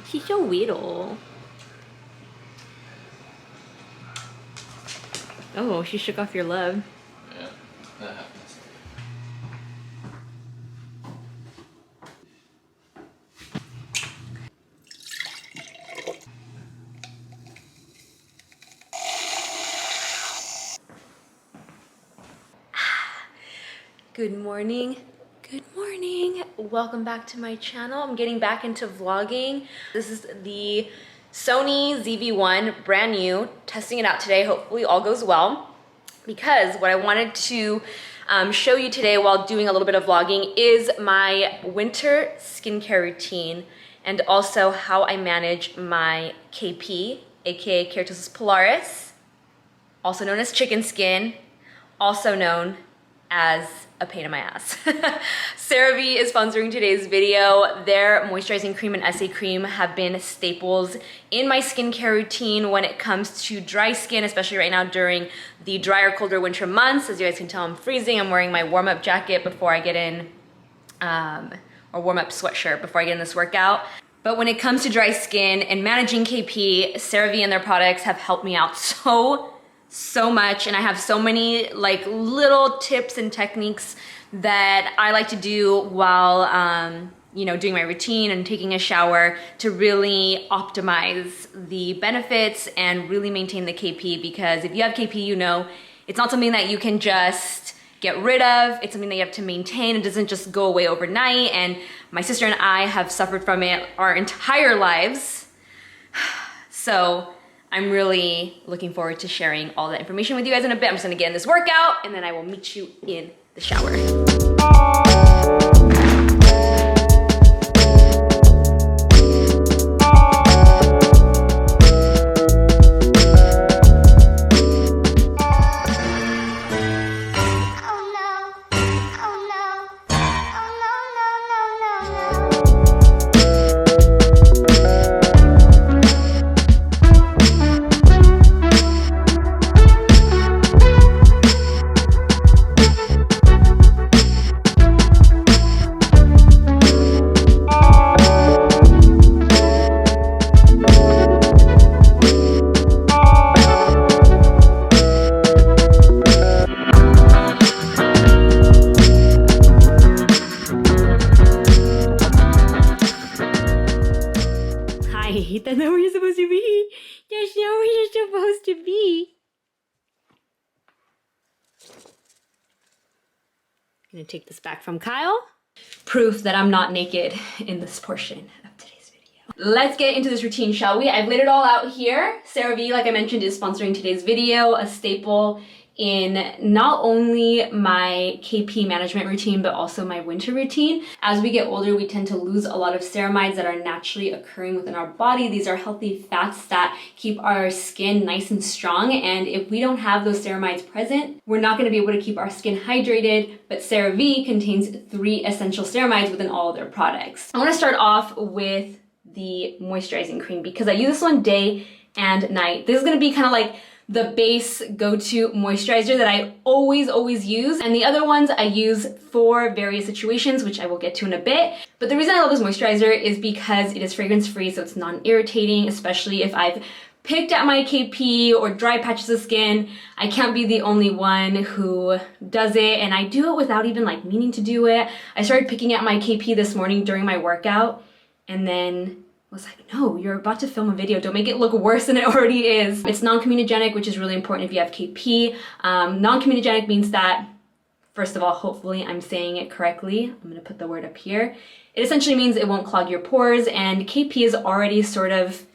She's so little. Oh, she shook off your love. Yeah, that happens. Good morning. Good morning. Welcome back to my channel. I'm getting back into vlogging. This is the Sony ZV-1, brand new. Testing it out today. Hopefully all goes well. Because what I wanted to show you today while doing a little bit of vlogging is my winter skincare routine and also how I manage my KP, aka Keratosis Pilaris, also known as chicken skin, also known as a pain in my ass. CeraVe is sponsoring today's video. Their moisturizing cream and essay cream have been staples in my skincare routine when it comes to dry skin, especially right now during the drier, colder winter months. As you guys can tell, I'm freezing. I'm wearing my warm-up jacket before I get in, or warm-up sweatshirt before I get in this workout. But when it comes to dry skin and managing KP, CeraVe and their products have helped me out so much, and I have so many like little tips and techniques that I like to do while you know, doing my routine and taking a shower to really optimize the benefits and really maintain the KP. Because if you have KP, you know it's not something that you can just get rid of. It's something that you have to maintain. It doesn't just go away overnight, and my sister and I have suffered from it our entire lives. So I'm really looking forward to sharing all that information with you guys in a bit. I'm just gonna get in this workout and then I will meet you in the shower. That's not where you're supposed to be. That's not where you're supposed to be. I'm gonna take this back from Kyle. Proof that I'm not naked in this portion of today's video. Let's get into this routine, shall we? I've laid it all out here. CeraVe, like I mentioned, is sponsoring today's video, a staple in not only my KP management routine, but also my winter routine. As we get older, we tend to lose a lot of ceramides that are naturally occurring within our body. These are healthy fats that keep our skin nice and strong. And if we don't have those ceramides present, we're not gonna be able to keep our skin hydrated. But CeraVe contains 3 essential ceramides within all of their products. I wanna start off with the moisturizing cream because I use this one day and night. This is gonna be kind of like the base go-to moisturizer that I always use. And the other ones I use for various situations, which I will get to in a bit. But the reason I love this moisturizer is because it is fragrance-free, so it's non-irritating, especially if I've picked at my KP or dry patches of skin. I can't be the only one who does it, and I do it without even like meaning to do it. I started picking at my KP this morning during my workout, and then was like, no, you're about to film a video. Don't make it look worse than it already is. It's non-comedogenic, which is really important if you have KP. Non-comedogenic means that, first of all, hopefully I'm saying it correctly. I'm gonna put the word up here. It essentially means it won't clog your pores, and KP is already sort of,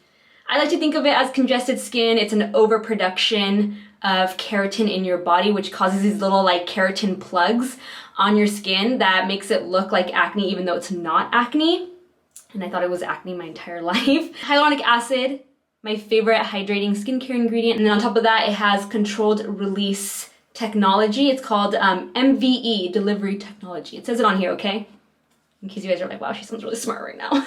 I like to think of it as congested skin. It's an overproduction of keratin in your body, which causes these little like keratin plugs on your skin that makes it look like acne even though it's not acne. And I thought it was acne my entire life. Hyaluronic acid, my favorite hydrating skincare ingredient. And then on top of that, it has controlled release technology. It's called MVE, delivery technology. It says it on here, okay? In case you guys are like, wow, she sounds really smart right now.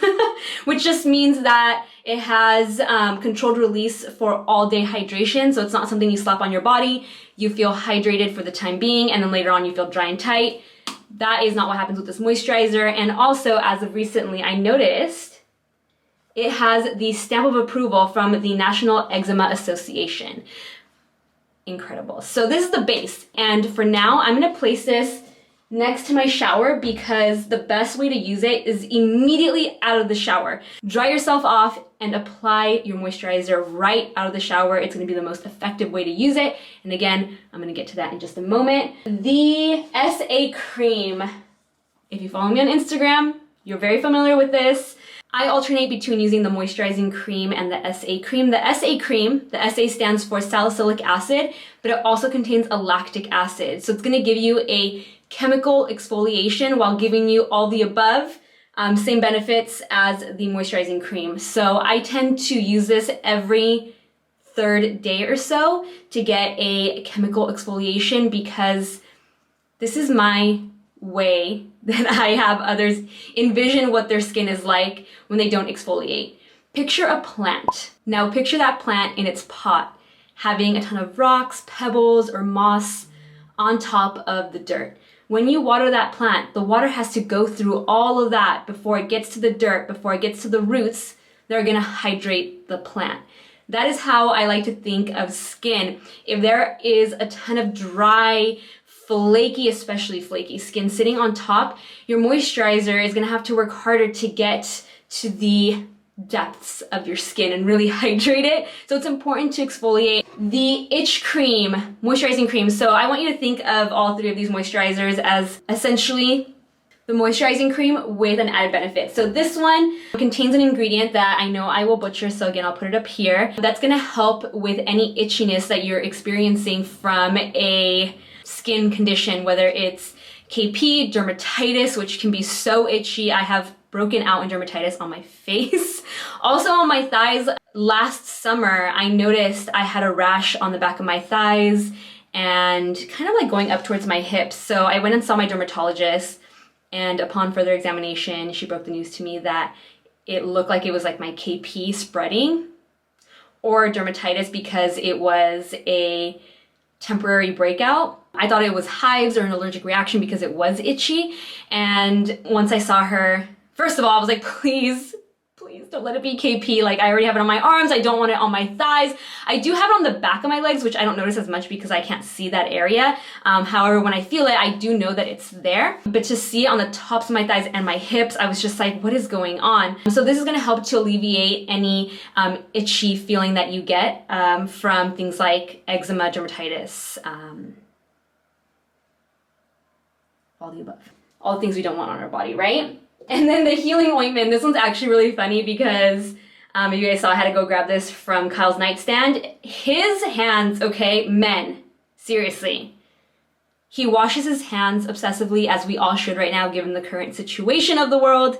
Which just means that it has controlled release for all day hydration. So it's not something you slap on your body. You feel hydrated for the time being, and then later on you feel dry and tight. That is not what happens with this moisturizer. And also, as of recently, I noticed It has the stamp of approval from the National Eczema Association. Incredible. So this is the base, and for now I'm going to place this next to my shower because the best way to use it is immediately out of the shower. Dry yourself off and apply your moisturizer right out of the shower. It's going to be the most effective way to use it. And again, I'm going to get to that in just a moment. The SA cream. If you follow me on Instagram, you're very familiar with this. I alternate between using the moisturizing cream and the SA cream. The SA cream, the SA stands for salicylic acid, but it also contains a lactic acid. So it's going to give you a chemical exfoliation while giving you all the above, same benefits as the moisturizing cream. So I tend to use this every third day or so to get a chemical exfoliation because this is my way that I have others envision what their skin is like when they don't exfoliate. Picture a plant. Now picture that plant in its pot, having a ton of rocks, pebbles, or moss on top of the dirt. When you water that plant, the water has to go through all of that before it gets to the dirt, before it gets to the roots that are gonna hydrate the plant. That is how I like to think of skin. If there is a ton of dry, flaky, especially flaky skin sitting on top, your moisturizer is gonna have to work harder to get to the depths of your skin and really hydrate it. So it's important to exfoliate. The itch cream, moisturizing cream. So I want you to think of all three of these moisturizers as essentially the moisturizing cream with an added benefit. So this one contains an ingredient that I know I will butcher, so again, I'll put it up here. That's gonna help with any itchiness that you're experiencing from a skin condition, whether it's KP, dermatitis, which can be so itchy. I have broken out in dermatitis on my face. Also on my thighs. Last summer, I noticed I had a rash on the back of my thighs and kind of like going up towards my hips. So I went and saw my dermatologist, and upon further examination, she broke the news to me that it looked like it was like my KP spreading or dermatitis because it was a temporary breakout. I thought it was hives or an allergic reaction because it was itchy. And once I saw her, first of all, I was like, please don't let it be KP. Like, I already have it on my arms. I don't want it on my thighs. I do have it on the back of my legs, which I don't notice as much because I can't see that area. However, when I feel it, I do know that it's there. But to see it on the tops of my thighs and my hips, I was just like, what is going on? So this is gonna help to alleviate any itchy feeling that you get from things like eczema, dermatitis, all the above. All the things we don't want on our body, right? And then the healing ointment, this one's actually really funny because if you guys saw, I had to go grab this from Kyle's nightstand. His hands, okay, men, seriously. He washes his hands obsessively, as we all should right now, given the current situation of the world,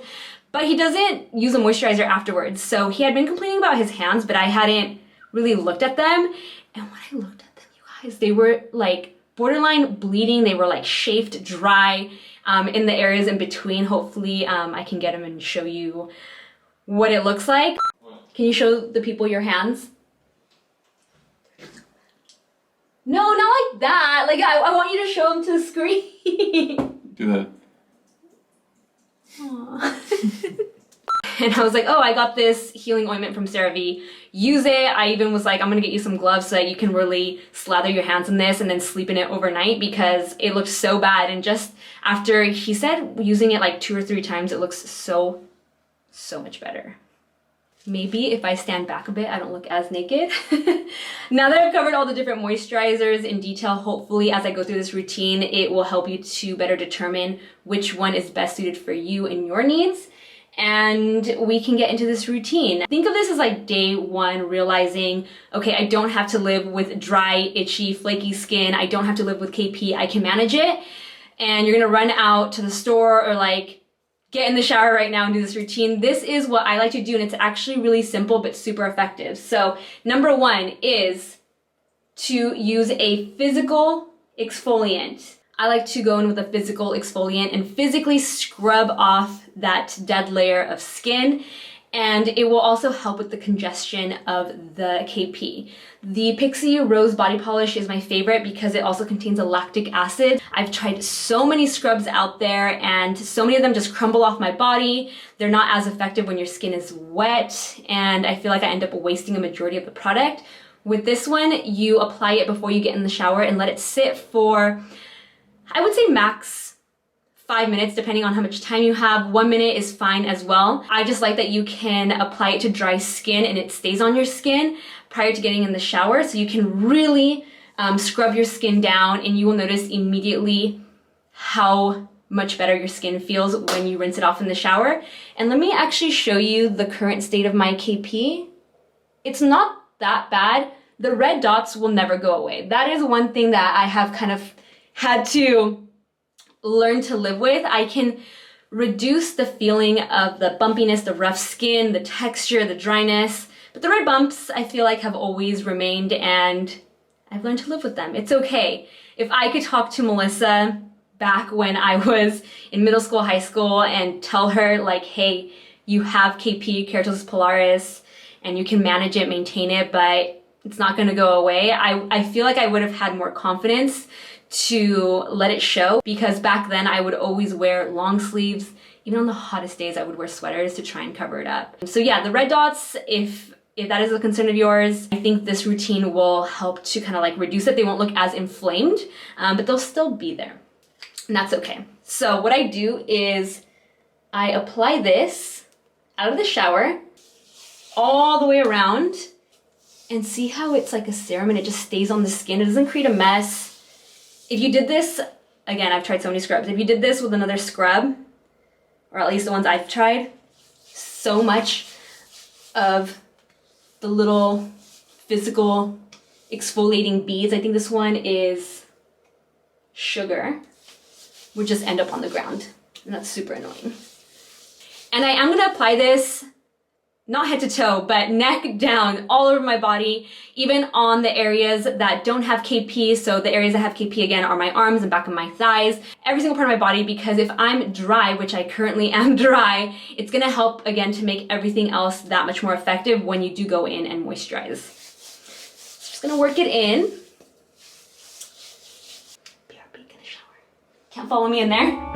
but he doesn't use a moisturizer afterwards. So he had been complaining about his hands, but I hadn't really looked at them. And when I looked at them, you guys, they were like borderline bleeding. They were like chafed, dry, in the areas in between. Hopefully I can get them and show you what it looks like. Can you show the people your hands? No, not like that. Like I want you to show them to the screen. Do that. Aww. And I was like, oh, I got this healing ointment from CeraVe. Use it. I even was like, I'm gonna get you some gloves so that you can really slather your hands in this and then sleep in it overnight because it looked so bad. And just after he said using it like 2 or 3 times, it looks so much better. Maybe if I stand back a bit, I don't look as naked. Now that I've covered all the different moisturizers in detail, hopefully as I go through this routine, it will help you to better determine which one is best suited for you and your needs. And we can get into this routine. Think of this as like day 1, realizing, okay, I don't have to live with dry, itchy, flaky skin. I don't have to live with KP. I can manage it. And you're gonna run out to the store or like get in the shower right now and do this routine. This is what I like to do, and it's actually really simple but super effective. So number 1 is to use a physical exfoliant. I like to go in with a physical exfoliant and physically scrub off that dead layer of skin. and it will also help with the congestion of the KP. The Pixie Rose Body Polish is my favorite because it also contains a lactic acid. I've tried so many scrubs out there and so many of them just crumble off my body. They're not as effective when your skin is wet, and I feel like I end up wasting a majority of the product. With this one, you apply it before you get in the shower and let it sit for, I would say max 5 minutes, depending on how much time you have. 1 minute is fine as well. I just like that you can apply it to dry skin and it stays on your skin prior to getting in the shower, so you can really scrub your skin down, and you will notice immediately how much better your skin feels when you rinse it off in the shower. And let me actually show you the current state of my KP. It's not that bad. The red dots will never go away. That is one thing that I have kind of had to learn to live with. I can reduce the feeling of the bumpiness, the rough skin, the texture, the dryness, but the red bumps I feel like have always remained, and I've learned to live with them. It's okay. If I could talk to Melissa back when I was in middle school, high school, and tell her like, hey, you have KP, Keratosis Pilaris, and you can manage it, maintain it, but it's not gonna go away, I feel like I would have had more confidence to let it show, because back then I would always wear long sleeves. Even on the hottest days, I would wear sweaters to try and cover it up. So yeah, the red dots, if that is a concern of yours, I think this routine will help to kind of like reduce it. They won't look as inflamed, but they'll still be there, and that's okay. So what I do is I apply this out of the shower all the way around, and see how it's like a serum and it just stays on the skin. It doesn't create a mess. If you did this, again, I've tried so many scrubs. If you did this with another scrub, or at least the ones I've tried, so much of the little physical exfoliating beads, I think this one is sugar, would just end up on the ground. And that's super annoying. And I am gonna apply this not head to toe, but neck down, all over my body, even on the areas that don't have KP. So the areas that have KP again are my arms and back of my thighs, every single part of my body, because if I'm dry, which I currently am dry, it's gonna help again to make everything else that much more effective when you do go in and moisturize. So just gonna work it in. BRB, gonna shower. Can't follow me in there?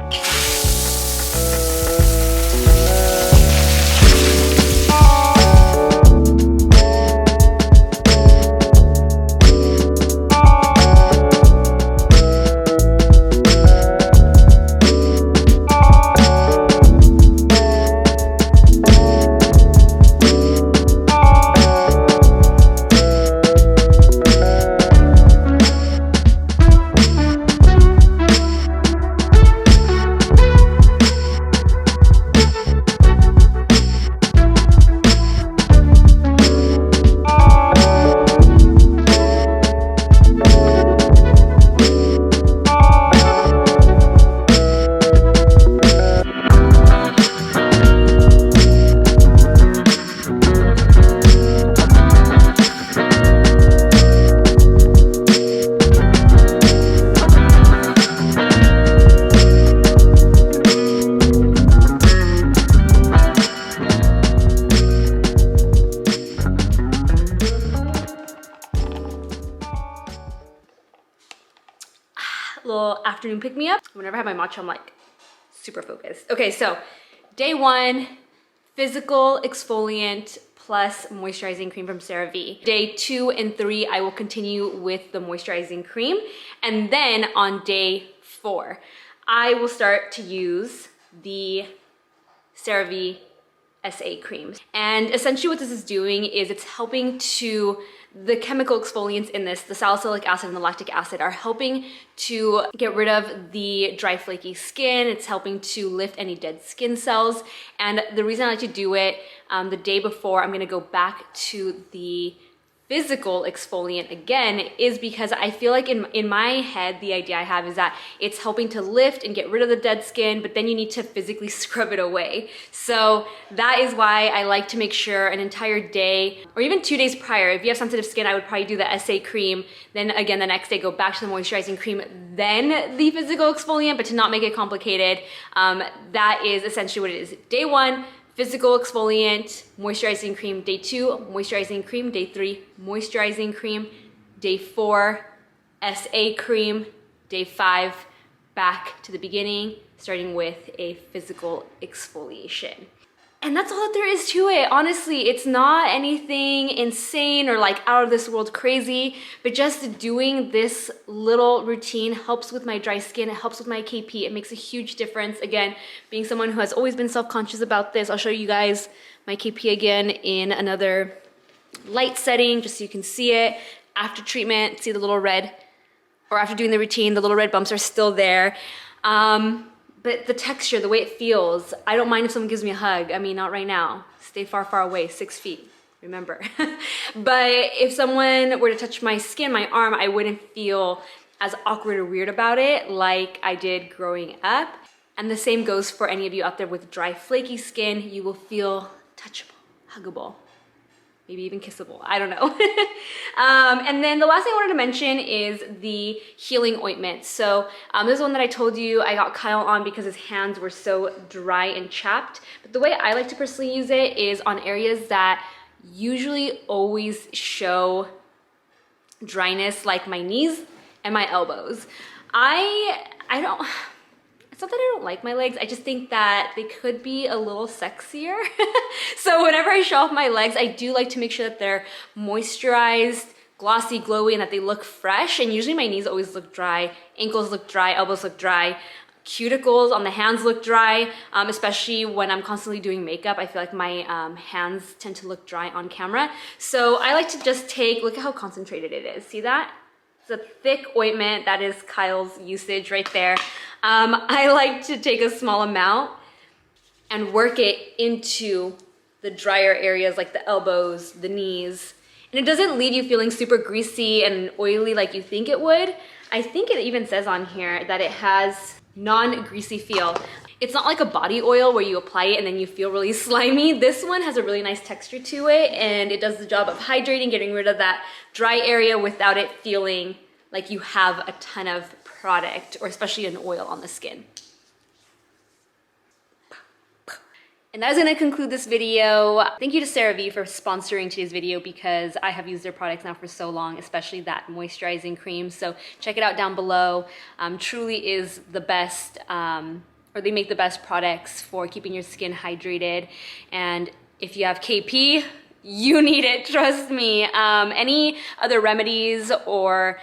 Little afternoon pick me up. Whenever I have my matcha, I'm like super focused. Okay, so day one, physical exfoliant plus moisturizing cream from CeraVe. Day 2 and 3, I will continue with the moisturizing cream. And then on day 4, I will start to use the CeraVe SA cream. And essentially what this is doing is it's helping to, the chemical exfoliants in this, the salicylic acid and the lactic acid, are helping to get rid of the dry flaky skin. It's helping to lift any dead skin cells. And the reason I like to do it the day before I'm gonna go back to the physical exfoliant again is because I feel like in my head, the idea I have is that it's helping to lift and get rid of the dead skin, but then you need to physically scrub it away. So that is why I like to make sure an entire day, or even 2 days prior, if you have sensitive skin, I would probably do the SA cream, then again the next day go back to the moisturizing cream, then the physical exfoliant, but to not make it complicated, that is essentially what it is. Day 1, physical exfoliant, moisturizing cream day 2, moisturizing cream day 3, moisturizing cream day 4, SA cream day 5, back to the beginning, starting with a physical exfoliation. And that's all that there is to it. Honestly, it's not anything insane or like out of this world crazy, but just doing this little routine helps with my dry skin. It helps with my KP. It makes a huge difference. Again, being someone who has always been self-conscious about this, I'll show you guys my KP again in another light setting, just so you can see it. After treatment, see the little red, or after doing the routine, the little red bumps are still there. But the texture, the way it feels, I don't mind if someone gives me a hug. I mean, not right now. Stay far, far away, 6 feet, remember. But if someone were to touch my skin, my arm, I wouldn't feel as awkward or weird about it like I did growing up. And the same goes for any of you out there with dry, flaky skin. You will feel touchable, huggable, maybe even kissable, I don't know. And then the last thing I wanted to mention is the healing ointment. So this is one that I told you I got Kyle on because his hands were so dry and chapped. But the way I like to personally use it is on areas that usually always show dryness, like my knees and my elbows. It's not that I don't like my legs, I just think that they could be a little sexier. So whenever I show off my legs, I do like to make sure that they're moisturized, glossy, glowy, and that they look fresh. And usually my knees always look dry, ankles look dry, elbows look dry, cuticles on the hands look dry, especially when I'm constantly doing makeup. I feel like my hands tend to look dry on camera. So I like to just look at how concentrated it is. See that? It's a thick ointment. That is Kyle's usage right there. I like to take a small amount and work it into the drier areas like the elbows, the knees. And it doesn't leave you feeling super greasy and oily like you think it would. I think it even says on here that it has non-greasy feel. It's not like a body oil where you apply it and then you feel really slimy. This one has a really nice texture to it, and it does the job of hydrating, getting rid of that dry area without it feeling like you have a ton of product, or especially an oil on the skin. And that is gonna conclude this video. Thank you to CeraVe for sponsoring today's video because I have used their products now for so long, especially that moisturizing cream. So check it out down below. Truly is the best, or they make the best products for keeping your skin hydrated. And if you have KP, you need it, trust me. Any other remedies or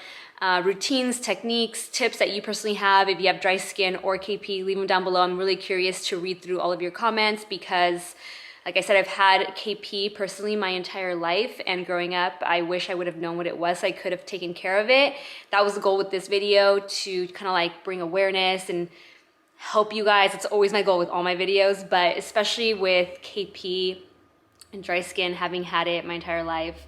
routines, techniques, tips that you personally have, if you have dry skin or KP, leave them down below. I'm really curious to read through all of your comments because, like I said, I've had KP personally my entire life, and growing up, I wish I would have known what it was so I could have taken care of it. That was the goal with this video, to kind of like bring awareness and help you guys. It's always my goal with all my videos, but especially with KP and dry skin, having had it my entire life,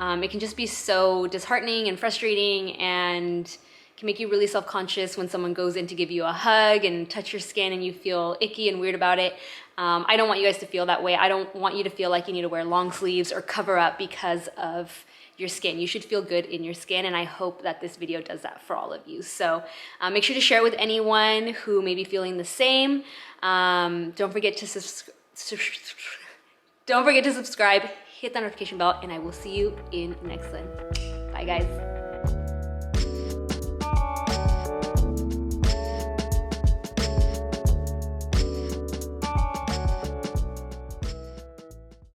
it can just be so disheartening and frustrating, and can make you really self-conscious when someone goes in to give you a hug and touch your skin and you feel icky and weird about it. I don't want you guys to feel that way. I don't want you to feel like you need to wear long sleeves or cover up because of your skin. You should feel good in your skin, and I hope that this video does that for all of you. So make sure to share with anyone who may be feeling the same. Don't forget to subscribe, hit that notification bell, and I will see you in the next one. Bye guys.